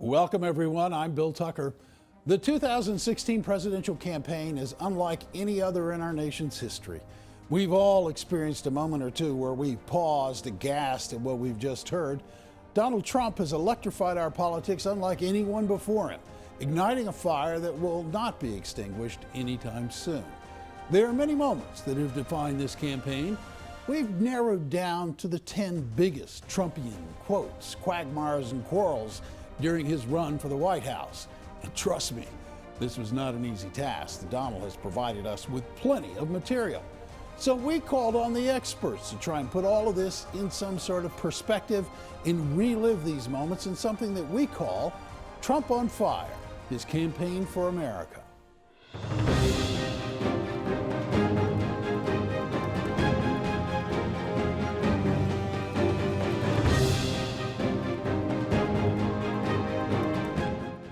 Welcome, everyone. I'm Bill Tucker. The 2016 presidential campaign is unlike any other in our nation's history. We've all experienced a moment or two where we've paused, aghast at what we've just heard. Donald Trump has electrified our politics unlike anyone before him, igniting a fire that will not be extinguished anytime soon. There are many moments that have defined this campaign. We've narrowed down to the 10 biggest Trumpian quotes, quagmires, and quarrels during his run for the White House. And trust me, this was not an easy task. Donald has provided us with plenty of material. So we called on the experts to try and put all of this in some sort of perspective and relive these moments in something that we call Trump on Fire, his campaign for America.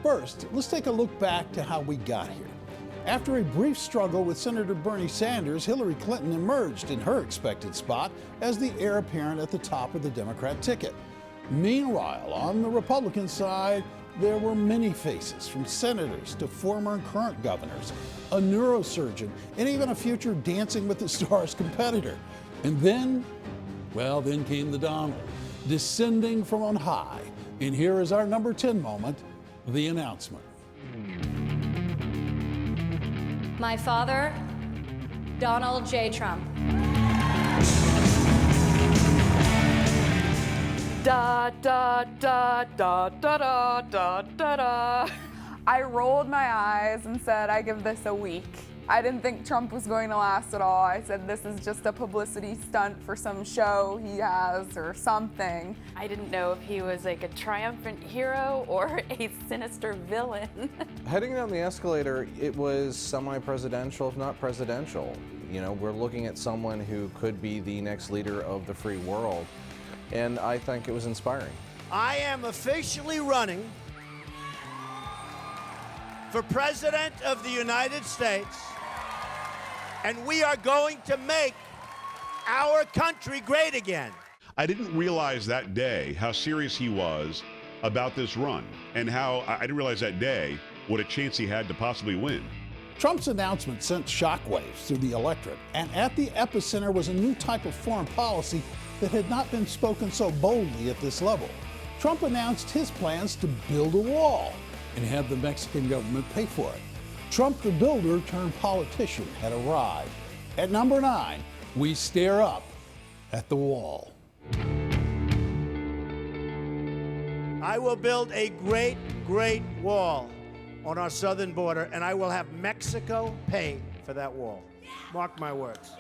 First, let's take a look back to how we got here. After a brief struggle with Senator Bernie Sanders, Hillary Clinton emerged in her expected spot as the heir apparent at the top of the Democrat ticket. Meanwhile, on the Republican side, there were many faces, from senators to former and current governors, a neurosurgeon, and even a future Dancing with the Stars competitor. And then, well, then came the Donald, descending from on high. And here is our number 10 moment, the announcement. My father, Donald J. Trump. Da da da da da da da da da. I rolled my eyes and said, I give this a week. I didn't think Trump was going to last at all. I said, this is just a publicity stunt for some show he has or something. I didn't know if he was like a triumphant hero or a sinister villain. Heading down the escalator, it was semi-presidential, if not presidential. You know, we're looking at someone who could be the next leader of the free world, and I think it was inspiring. I am officially running for President of the United States, and we are going to make our country great again. I didn't realize that day how serious he was about this run, and how I didn't realize that day what a chance he had to possibly win. Trump's announcement sent shockwaves through the electorate, and at the epicenter was a new type of foreign policy that had not been spoken so boldly at this level. Trump announced his plans to build a wall and have the Mexican government pay for it. Trump the builder turned politician had arrived. At number 9, we stare up at the wall. I will build a great, great wall on our southern border, and I will have Mexico pay for that wall. Mark my words.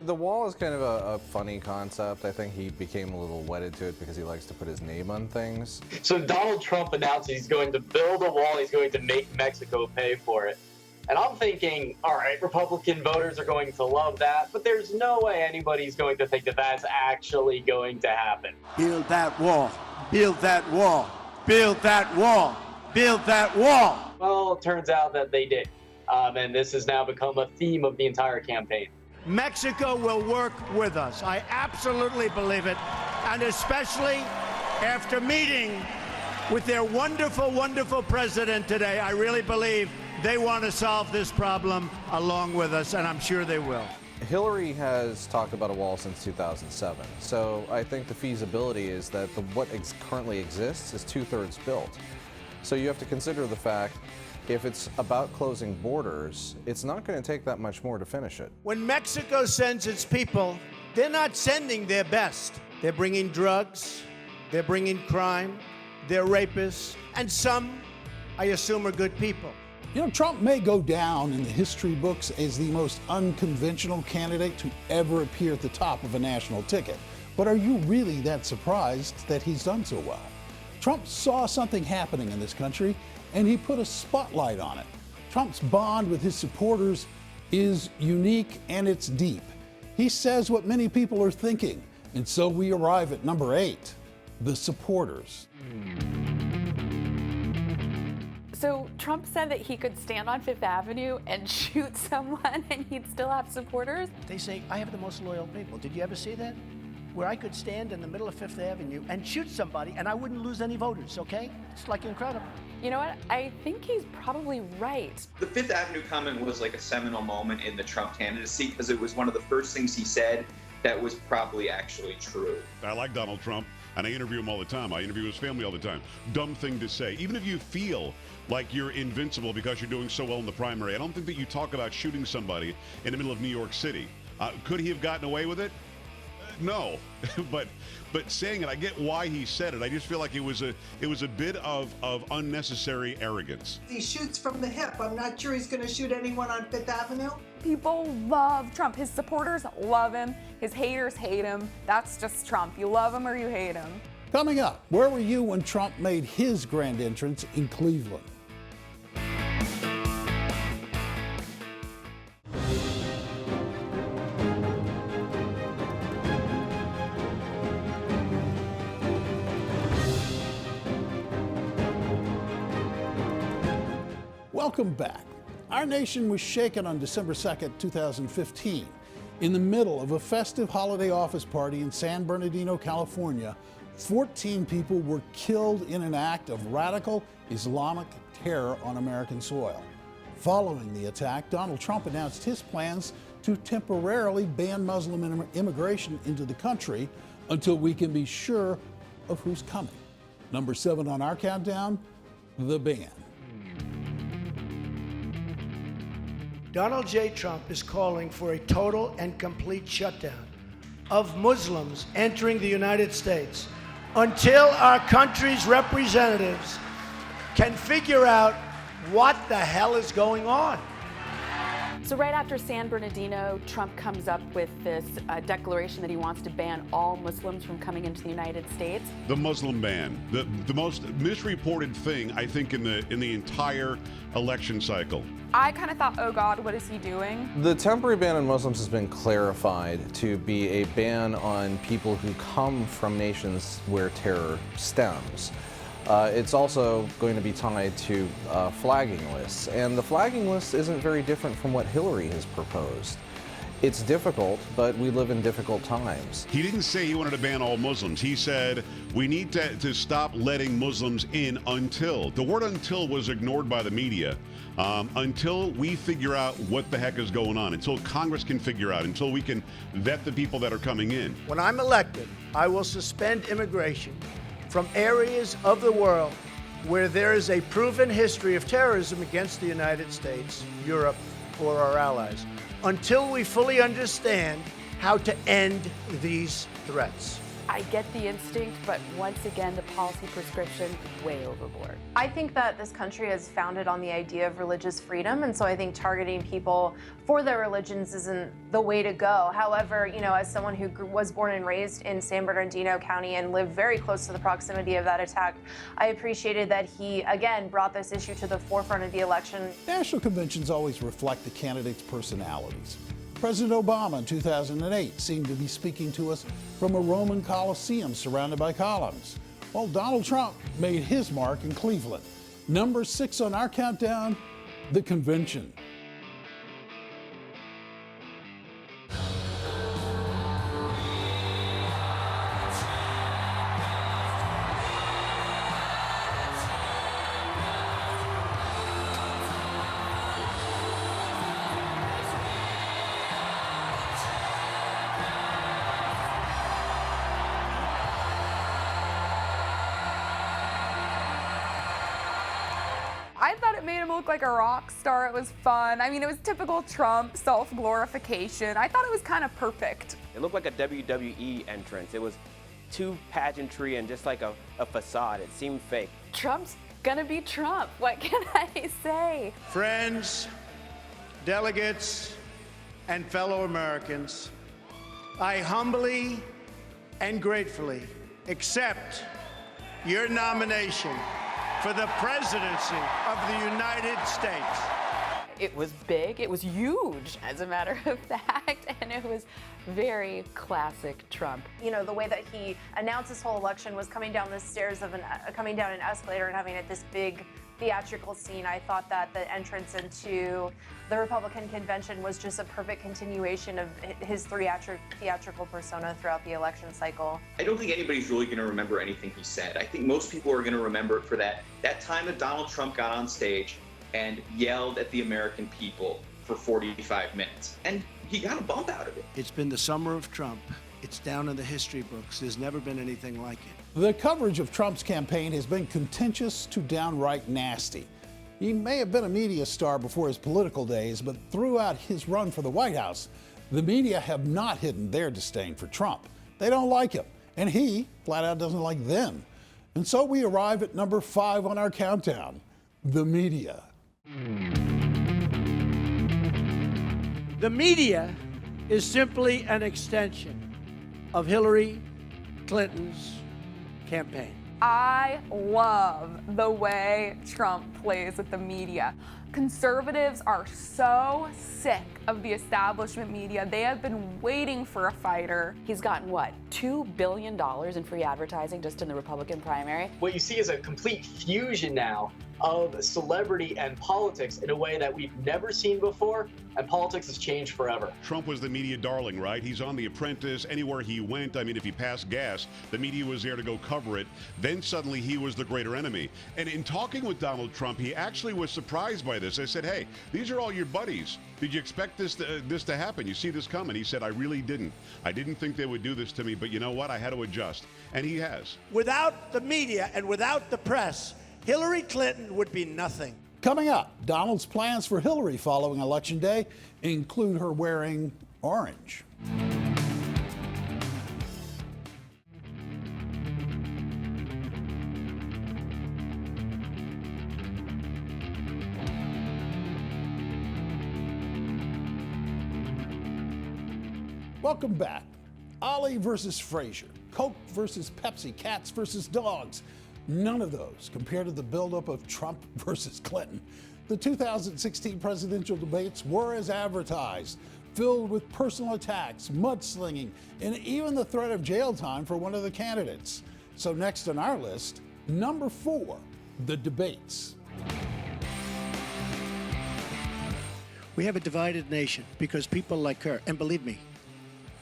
The wall is kind of a funny concept. I think he became a little wedded to it because he likes to put his name on things. So Donald Trump announced he's going to build a wall, he's going to make Mexico pay for it. And I'm thinking, all right, Republican voters are going to love that, but there's no way anybody's going to think that that's actually going to happen. Build that wall. Build that wall. Build that wall. Build that wall. Well, it turns out that they did. And this has now become a theme of the entire campaign. Mexico will work with us. I absolutely believe it. And especially after meeting with their wonderful, wonderful president today, I really believe they want to solve this problem along with us, and I'm sure they will. Hillary has talked about a wall since 2007, so I think the feasibility is that what currently exists is 2/3 built. So you have to consider the fact, if it's about closing borders, it's not going to take that much more to finish it. When Mexico sends its people, they're not sending their best. They're bringing drugs, they're bringing crime, they're rapists, and some, I assume, are good people. You know, Trump may go down in the history books as the most unconventional candidate to ever appear at the top of a national ticket. But are you really that surprised that he's done so well? Trump saw something happening in this country, and he put a spotlight on it. Trump's bond with his supporters is unique and it's deep. He says what many people are thinking, and so we arrive at number 8, the supporters. So Trump said that he could stand on Fifth Avenue and shoot someone and he'd still have supporters? They say, I have the most loyal people. Did you ever see that? where I could stand in the middle of Fifth Avenue and shoot somebody and I wouldn't lose any voters, okay? It's like incredible. You know what? I think he's probably right. The Fifth Avenue comment was like a seminal moment in the Trump candidacy because it was one of the first things he said that was probably actually true. I like Donald Trump, and I interview him all the time. I interview his family all the time. Dumb thing to say. Even if you feel like you're invincible because you're doing so well in the primary, I don't think that you talk about shooting somebody in the middle of New York City. Could he have gotten away with it? No, but saying it, I get why he said it. I just feel like it was a bit of unnecessary arrogance. He shoots from the hip. I'm not sure he's going to shoot anyone on Fifth Avenue. People love Trump. His supporters love him. His haters hate him. That's just Trump. You love him or you hate him. Coming up, where were you when Trump made his grand entrance in Cleveland? Welcome back. Our nation was shaken on December 2nd, 2015. In the middle of a festive holiday office party in San Bernardino, California, 14 people were killed in an act of radical Islamic terror on American soil. Following the attack, Donald Trump announced his plans to temporarily ban Muslim immigration into the country until we can be sure of who's coming. Number 7 on our countdown, the ban. Donald J. Trump is calling for a total and complete shutdown of Muslims entering the United States until our country's representatives can figure out what the hell is going on. So right after San Bernardino, Trump comes up with this declaration that he wants to ban all Muslims from coming into the United States. The Muslim ban, the most misreported thing, I think, in the entire election cycle. I kind of thought, oh God, what is he doing? The temporary ban on Muslims has been clarified to be a ban on people who come from nations where terror stems. It's also going to be tied to flagging lists, and the flagging list isn't very different from what Hillary has proposed. It's difficult, but we live in difficult times. He didn't say he wanted to ban all Muslims. He said we need to stop letting Muslims in until. The word until was ignored by the media. Until we figure out what the heck is going on, until Congress can figure out, until we can vet the people that are coming in. When I'm elected, I will suspend immigration from areas of the world where there is a proven history of terrorism against the United States, Europe, or our allies, until we fully understand how to end these threats. I get the instinct, but once again, the policy prescription, way overboard. I think that this country is founded on the idea of religious freedom, and so I think targeting people for their religions isn't the way to go. However, you know, as someone who was born and raised in San Bernardino County and lived very close to the proximity of that attack, I appreciated that he, again, brought this issue to the forefront of the election. National conventions always reflect the candidates' personalities. President Obama in 2008 seemed to be speaking to us from a Roman Colosseum surrounded by columns, while Donald Trump made his mark in Cleveland. Number 6 on our countdown, the convention. I thought it made him look like a rock star. It was fun. I mean, it was typical Trump self-glorification. I thought it was kind of perfect. It looked like a WWE entrance. It was too pageantry and just like a facade. It seemed fake. Trump's gonna be Trump. What can I say? Friends, delegates, and fellow Americans, I humbly and gratefully accept your nomination for the presidency of the United States. It was big, it was huge, as a matter of fact, and it was very classic Trump. You know, the way that he announced this whole election was coming down the stairs of coming down an escalator and having this big theatrical scene. I thought that the entrance into the Republican convention was just a perfect continuation of his theatrical persona throughout the election cycle. I don't think anybody's really going to remember anything he said. I think most people are going to remember it for that time that Donald Trump got on stage and yelled at the American people for 45 minutes. And he got a bump out of it. It's been the summer of Trump. It's down in the history books. There's never been anything like it. The coverage of Trump's campaign has been contentious to downright nasty. He may have been a media star before his political days, but throughout his run for the White House, the media have not hidden their disdain for Trump. They don't like him, and he flat out doesn't like them. And so we arrive at number 5 on our countdown, the media. The media is simply an extension of Hillary Clinton's campaign. I love the way Trump plays with the media. Conservatives are so sick of the establishment media. They have been waiting for a fighter. He's gotten, what, $2 billion in free advertising just in the Republican primary? What you see is a complete fusion now of celebrity and politics in a way that we've never seen before, and politics has changed forever. Trump was the media darling, right? He's on The Apprentice. Anywhere he went, I mean, if he passed gas, the media was there to go cover it. Then suddenly he was the greater enemy. And in talking with Donald Trump, he actually was surprised by this. I said, hey, these are all your buddies. Did you expect this to happen? You see this coming? He said, I really didn't. I didn't think they would do this to me, but you know what? I had to adjust. And he has. Without the media and without the press, Hillary Clinton would be nothing. Coming up, Donald's plans for Hillary following Election Day include her wearing orange. Welcome back. Ali versus Frazier, Coke versus Pepsi, cats versus dogs. None of those compared to the buildup of Trump versus Clinton. The 2016 presidential debates were as advertised, filled with personal attacks, mudslinging, and even the threat of jail time for one of the candidates. So next on our list, number 4, the debates. We have a divided nation because people like her, and believe me,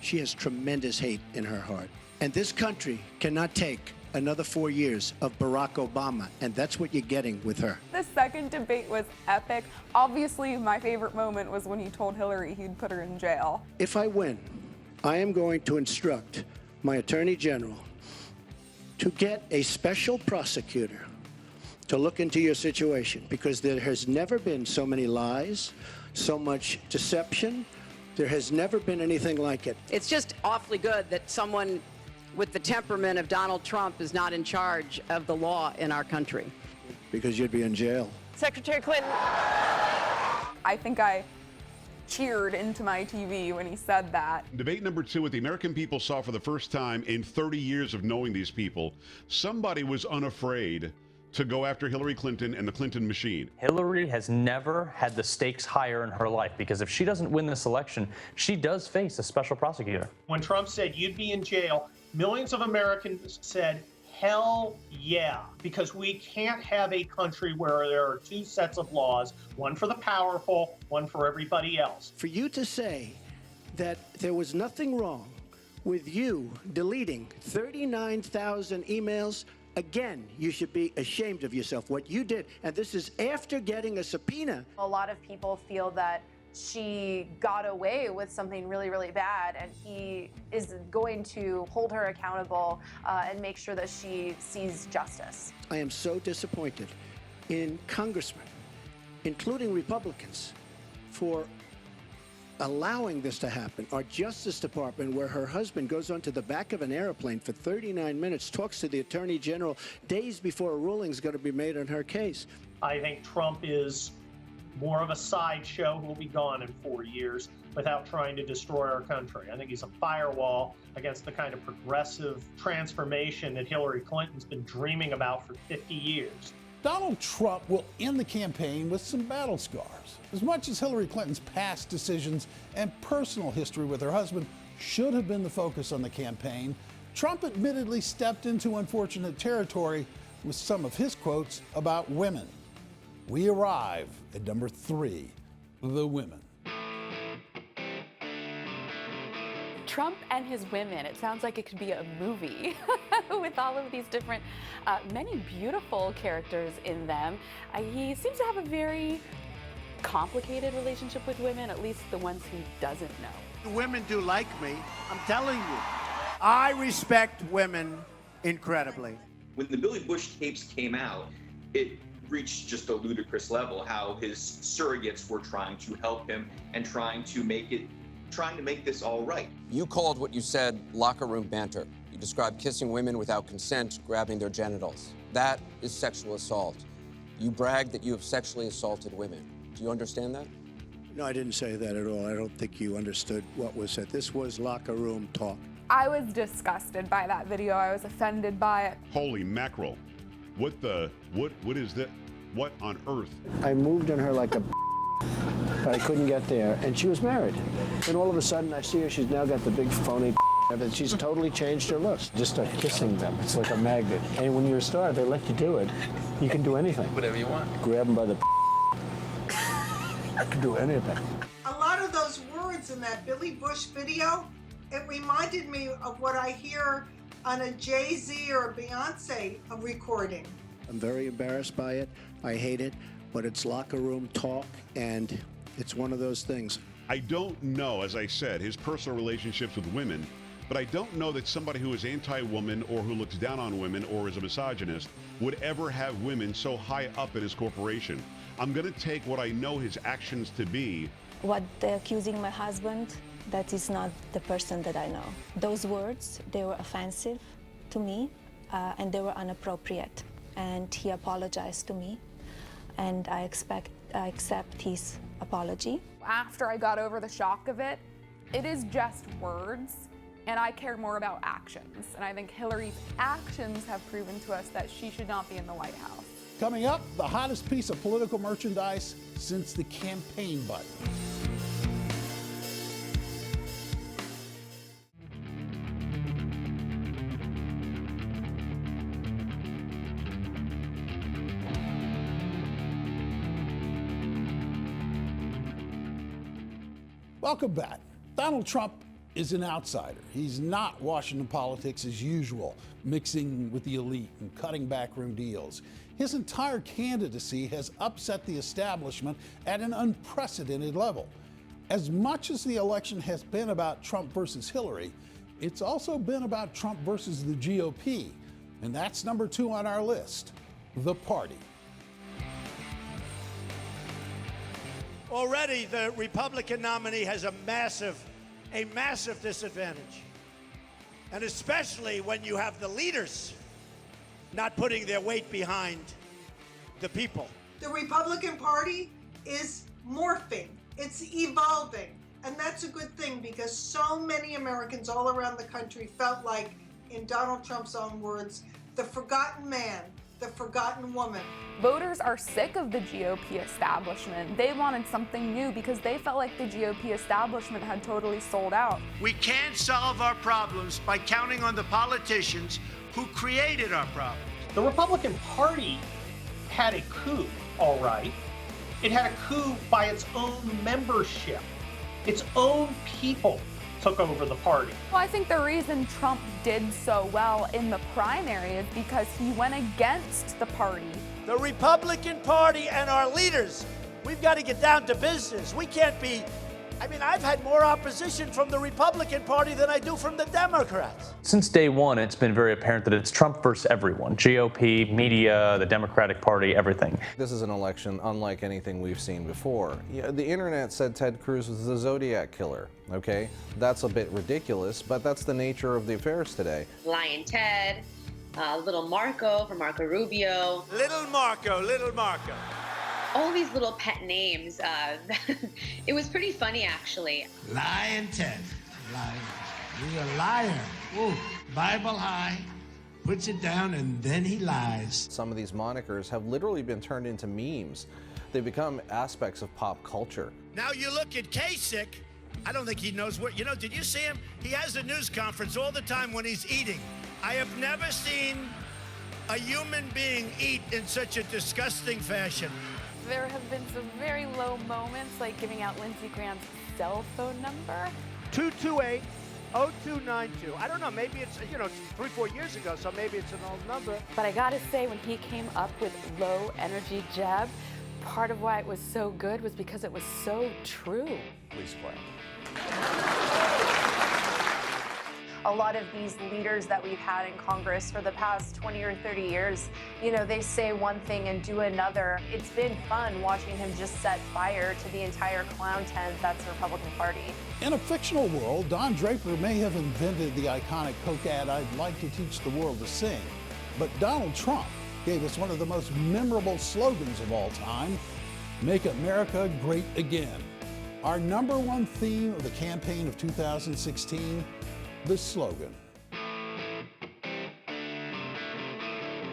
she has tremendous hate in her heart. And this country cannot take another 4 years of Barack Obama, and that's what you're getting with her. The second debate was epic. Obviously, my favorite moment was when he told Hillary he'd put her in jail. If I win, I am going to instruct my Attorney General to get a special prosecutor to look into your situation, because there has never been so many lies, so much deception. There has never been anything like it. It's just awfully good that someone with the temperament of Donald Trump is not in charge of the law in our country. Because you'd be in jail. Secretary Clinton. I think I cheered into my TV when he said that. Debate number 2, what the American people saw for the first time in 30 years of knowing these people, somebody was unafraid to go after Hillary Clinton and the Clinton machine. Hillary has never had the stakes higher in her life, because if she doesn't win this election, she does face a special prosecutor. When Trump said you'd be in jail, millions of Americans said, hell yeah, because we can't have a country where there are 2 sets of laws, one for the powerful, one for everybody else. For you to say that there was nothing wrong with you deleting 39,000 emails, again, you should be ashamed of yourself, what you did. And this is after getting a subpoena. A lot of people feel that she got away with something really, really bad, and he is going to hold her accountable and make sure that she sees justice. I am so disappointed in congressmen, including Republicans, for allowing this to happen. Our Justice Department, where her husband goes onto the back of an airplane for 39 minutes, talks to the Attorney General days before a ruling is going to be made on her case. I think Trump is more of a sideshow who will be gone in 4 years without trying to destroy our country. I think he's a firewall against the kind of progressive transformation that Hillary Clinton's been dreaming about for 50 years. Donald Trump will end the campaign with some battle scars. As much as Hillary Clinton's past decisions and personal history with her husband should have been the focus on the campaign, Trump admittedly stepped into unfortunate territory with some of his quotes about women. We arrive at number 3, the women. Trump and his women. It sounds like it could be a movie with all of these different, many beautiful characters in them. He seems to have a very complicated relationship with women, at least the ones he doesn't know. Women do like me. I'm telling you. I respect women incredibly. When the Billy Bush tapes came out, it reached just a ludicrous level, how his surrogates were trying to help him and trying to make this all right. You called what you said locker room banter. You described kissing women without consent, grabbing their genitals. That is sexual assault. You bragged that you have sexually assaulted women. Do you understand that? No, I didn't say that at all. I don't think you understood what was said. This was locker room talk. I was disgusted by that video. I was offended by it. Holy mackerel. What is that? What on earth? I moved on her like a but I couldn't get there, and she was married. And all of a sudden, I see her, she's now got the big phony and she's totally changed her looks. Just start kissing them. It's like a magnet. And when you're a star, they let you do it. You can do anything. Whatever you want. Grab them by the you can do anything. A lot of those words in that Billy Bush video, it reminded me of what I hear on a Jay-Z or a Beyonce recording. I'm very embarrassed by it. I hate it, but it's locker room talk, and it's one of those things. I don't know, as I said, his personal relationships with women, but I don't know that somebody who is anti-woman or who looks down on women or is a misogynist would ever have women so high up in his corporation. I'm going to take what I know his actions to be. What they're accusing my husband, that is not the person that I know. Those words, they were offensive to me, and they were inappropriate. And he apologized to me, and I accept his apology. After I got over the shock of it, it is just words, and I care more about actions. And I think Hillary's actions have proven to us that she should not be in the White House. Coming up, the hottest piece of political merchandise since the campaign button. Welcome back. Donald Trump is an outsider. He's not Washington politics as usual, mixing with the elite and cutting backroom deals. His entire candidacy has upset the establishment at an unprecedented level. As much as the election has been about Trump versus Hillary, it's also been about Trump versus the GOP. And that's number 2 on our list, the party. Already, the Republican nominee has a massive disadvantage. And especially when you have the leaders not putting their weight behind the people. The Republican Party is morphing. It's evolving. And that's a good thing because so many Americans all around the country felt like, in Donald Trump's own words, the forgotten man, the forgotten woman. Voters are sick of the GOP establishment. They wanted something new because they felt like the GOP establishment had totally sold out. We can't solve our problems by counting on the politicians who created our problems. The Republican Party had a coup, all right. It had a coup by its own membership. Its own people took over the party. Well, I think the reason Trump did so well in the primary is because he went against the party. The Republican Party and our leaders, we've got to get down to business. We can't be, I've had more opposition from the Republican Party than I do from the Democrats. Since day one, it's been very apparent that it's Trump versus everyone. GOP, media, the Democratic Party, everything. This is an election unlike anything we've seen before. The internet said Ted Cruz was the Zodiac killer, okay? That's a bit ridiculous, but that's the nature of the affairs today. Lion Ted, Little Marco from Marco Rubio. Little Marco. All these little pet names. It was pretty funny, actually. Lion Ted. Lion. You're a liar. Ooh, Bible high. puts it down, and then he lies. Some of these monikers have literally been turned into memes. They become aspects of pop culture. Now you look at Kasich, I don't think he knows what, did you see him? He has a news conference all the time when he's eating. I have never seen a human being eat in such a disgusting fashion. There have been some very low moments, like giving out Lindsey Graham's cell phone number. 228-0292. I don't know, maybe it's, it's 3-4 years ago, so maybe it's an old number. But I gotta say, when he came up with low energy Jeb, part of why it was so good was because it was so true. Please play. A lot of these leaders that we've had in Congress for the past 20 or 30 years, they say one thing and do another. It's been fun watching him just set fire to the entire clown tent that's the Republican Party. In a fictional world, Don Draper may have invented the iconic Coke ad, "I'd like to teach the world to sing." But Donald Trump gave us one of the most memorable slogans of all time, "Make America Great Again." Our #1 theme of the campaign of 2016, the slogan.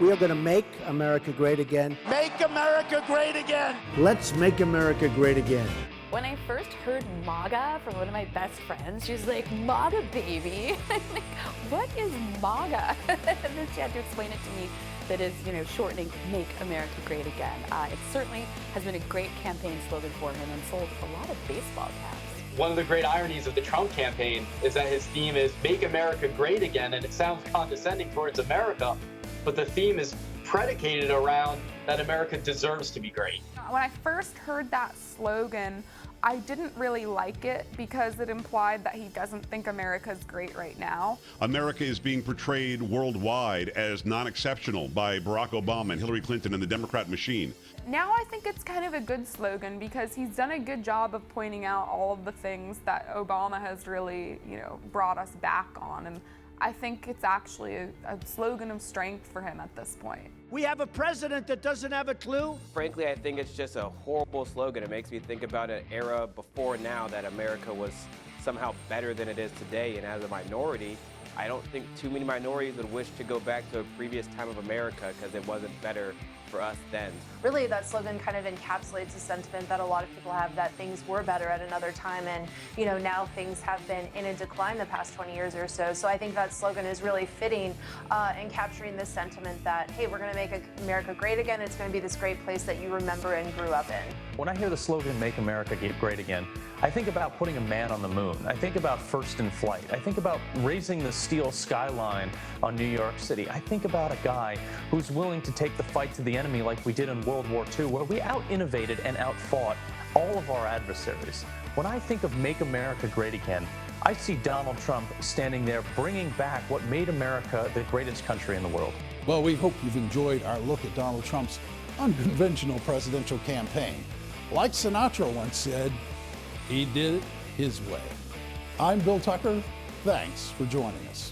We are going to make America great again. Make America great again. Let's make America great again. When I first heard MAGA from one of my best friends, she was like, "MAGA, baby." I'm like, what is MAGA? And then she had to explain it to me that is, shortening Make America Great Again. It certainly has been a great campaign slogan for him and sold a lot of baseball caps. One of the great ironies of the Trump campaign is that his theme is Make America Great Again, and it sounds condescending towards America, but the theme is predicated around that America deserves to be great. When I first heard that slogan, I didn't really like it because it implied that he doesn't think America's great right now. America is being portrayed worldwide as non-exceptional by Barack Obama and Hillary Clinton and the Democrat machine. Now I think it's kind of a good slogan because he's done a good job of pointing out all of the things that Obama has really, brought us back on. And I think it's actually a slogan of strength for him at this point. We have a president that doesn't have a clue. Frankly, I think it's just a horrible slogan. It makes me think about an era before now that America was somehow better than it is today. And as a minority, I don't think too many minorities would wish to go back to a previous time of America because it wasn't better for us then. Really, that slogan kind of encapsulates a sentiment that a lot of people have, that things were better at another time, and now things have been in a decline the past 20 years or so. So I think that slogan is really fitting in capturing this sentiment that, hey, we're going to make America great again. It's going to be this great place that you remember and grew up in. When I hear the slogan, "Make America Great Again," I think about putting a man on the moon. I think about first in flight. I think about raising the steel skyline on New York City. I think about a guy who's willing to take the fight to the enemy like we did in World War II, where we out-innovated and out-fought all of our adversaries. When I think of Make America Great Again, I see Donald Trump standing there bringing back what made America the greatest country in the world. Well, we hope you've enjoyed our look at Donald Trump's unconventional presidential campaign. Like Sinatra once said, he did it his way. I'm Bill Tucker. Thanks for joining us.